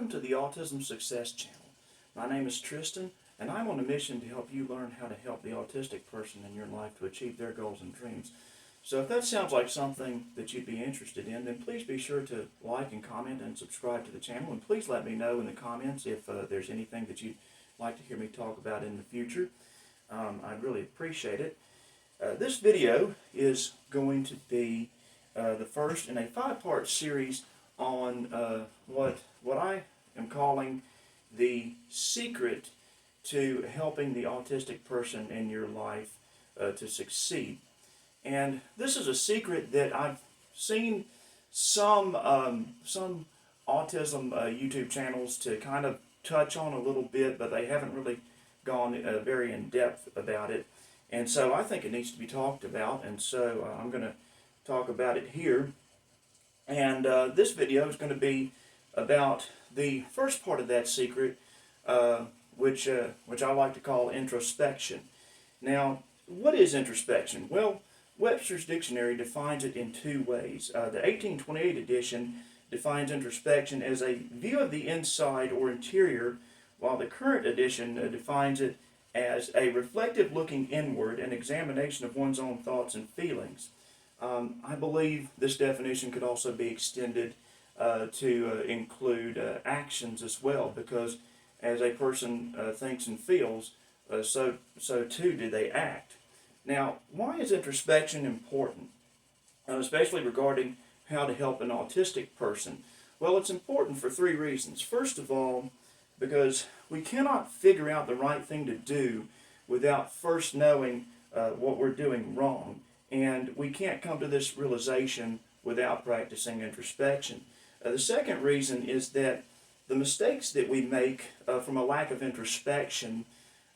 welcome to the Autism Success Channel. My name is Tristan, and I'm on a mission to help you learn how to help the autistic person in your life to achieve their goals and dreams. So if that sounds like something that you'd be interested in, then please be sure to like and comment and subscribe to the channel, and please let me know in the comments if there's anything that you'd like to hear me talk about in the future. I'd really appreciate it. This video is going to be the first in a 5-part series on what I am calling the secret to helping the autistic person in your life to succeed. And this is a secret that I've seen some autism YouTube channels to kind of touch on a little bit, but they haven't really gone very in depth about it. And so I think it needs to be talked about, and so I'm going to talk about it here. And this video is going to be about the first part of that secret, which I like to call introspection. Now, what is introspection? Well, Webster's Dictionary defines it in 2 ways. The 1828 edition defines introspection as a view of the inside or interior, while the current edition defines it as a reflective looking inward and examination of one's own thoughts and feelings. I believe this definition could also be extended to include actions as well, because as a person thinks and feels, so too do they act. Now, why is introspection important, especially regarding how to help an autistic person? Well, it's important for 3 reasons. First of all, because we cannot figure out the right thing to do without first knowing what we're doing wrong. And we can't come to this realization without practicing introspection. The second reason is that the mistakes that we make from a lack of introspection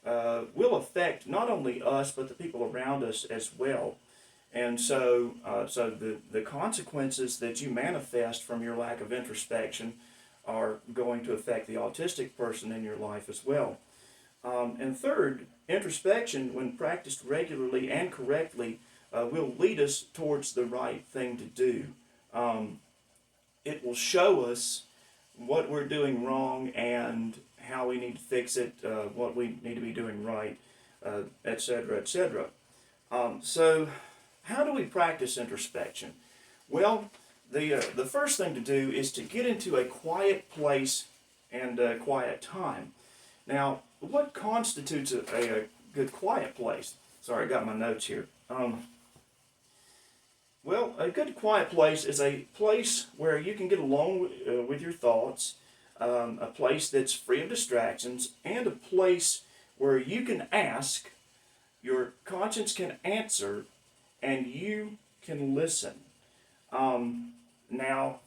will affect not only us, but the people around us as well. And so the consequences that you manifest from your lack of introspection are going to affect the autistic person in your life as well. And third, introspection, when practiced regularly and correctly, will lead us towards the right thing to do. It will show us what we're doing wrong and how we need to fix it, what we need to be doing right, etc., etc. So how do we practice introspection? Well, the first thing to do is to get into a quiet place and a quiet time. Now, what constitutes a good quiet place? Sorry, I got my notes here. Well, a good quiet place is a place where you can get alone with your thoughts, a place that's free of distractions, and a place where you can ask, your conscience can answer, and you can listen. Now,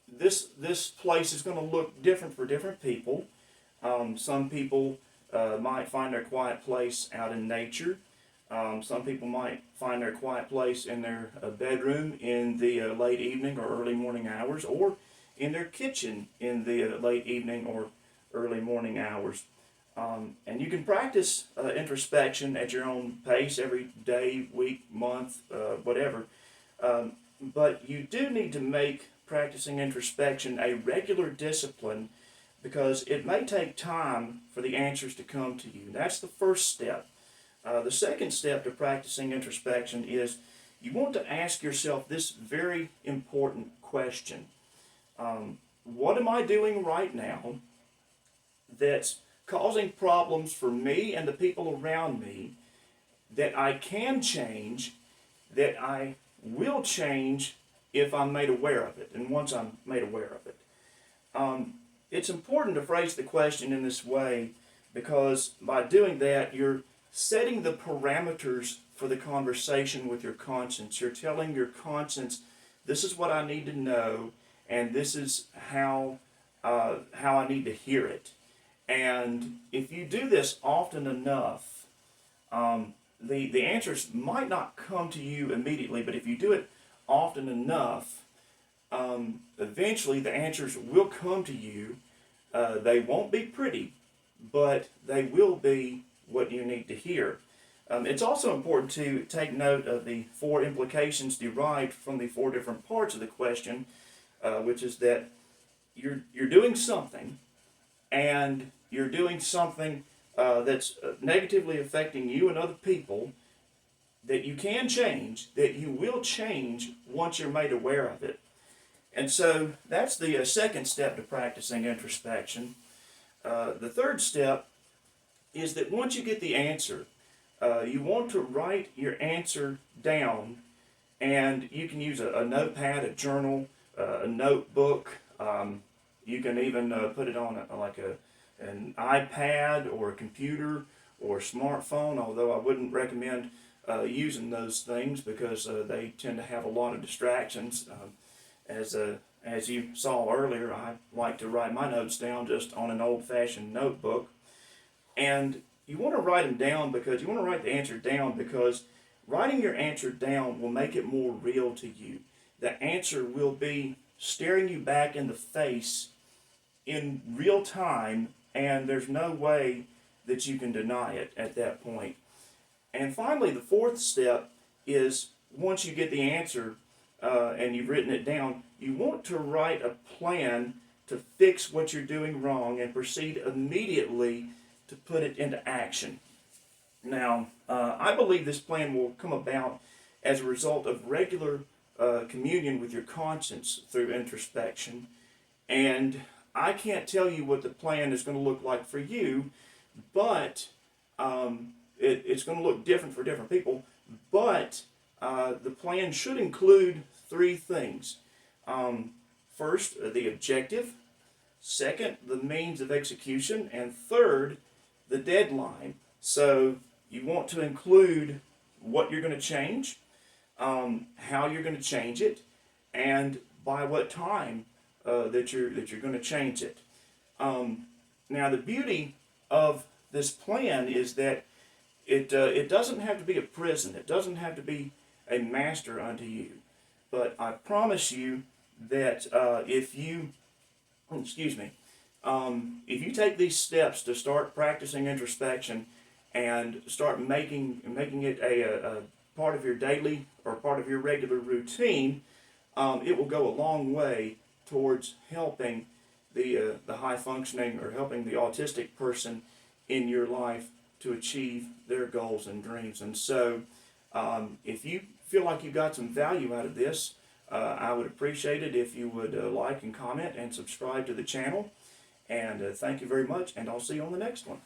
this place is going to look different for different people. Some people might find their quiet place out in nature. Some people might find their quiet place in their bedroom in the late evening or early morning hours, or in their kitchen in the late evening or early morning hours. And you can practice introspection at your own pace every day, week, month, whatever. But you do need to make practicing introspection a regular discipline, because it may take time for the answers to come to you. That's the first step. The second step to practicing introspection is you want to ask yourself this very important question. What am I doing right now that's causing problems for me and the people around me that I can change, that I will change if I'm made aware of it, and once I'm made aware of it? It's important to phrase the question in this way, because by doing that, you're setting the parameters for the conversation with your conscience. You're telling your conscience, this is what I need to know, and this is how I need to hear it. And if you do this often enough, the answers might not come to you immediately, but if you do it often enough, eventually the answers will come to you. They won't be pretty, but they will be what you need to hear. It's also important to take note of the 4 implications derived from the 4 different parts of the question, which is that you're doing something, and you're doing something that's negatively affecting you and other people, that you can change, that you will change once you're made aware of it. And so that's the second step to practicing introspection. The third step is that once you get the answer, you want to write your answer down, and you can use a notepad, a journal, a notebook. You can even put it on an iPad or a computer or a smartphone, although I wouldn't recommend using those things because they tend to have a lot of distractions. As you saw earlier, I like to write my notes down just on an old-fashioned notebook. And you want to write them down because you want to write the answer down because writing your answer down will make it more real to you. The answer will be staring you back in the face in real time, and there's no way that you can deny it at that point. And finally, the fourth step is once you get the answer and you've written it down, you want to write a plan to fix what you're doing wrong and proceed immediately to put it into action. Now, I believe this plan will come about as a result of regular communion with your conscience through introspection. And I can't tell you what the plan is going to look like for you, but it's going to look different for different people. But the plan should include three things. First, the objective. Second, the means of execution. And third, the deadline. So you want to include what you're going to change, how you're going to change it, and by what time that you're going to change it. Now, the beauty of this plan is that it doesn't have to be a prison. It doesn't have to be a master unto you. But I promise you that if you take these steps to start practicing introspection and start making it a part of your daily or part of your regular routine, it will go a long way towards helping the high functioning or helping the autistic person in your life to achieve their goals and dreams. And so if you feel like you got some value out of this, I would appreciate it if you would like and comment and subscribe to the channel. And thank you very much, and I'll see you on the next one.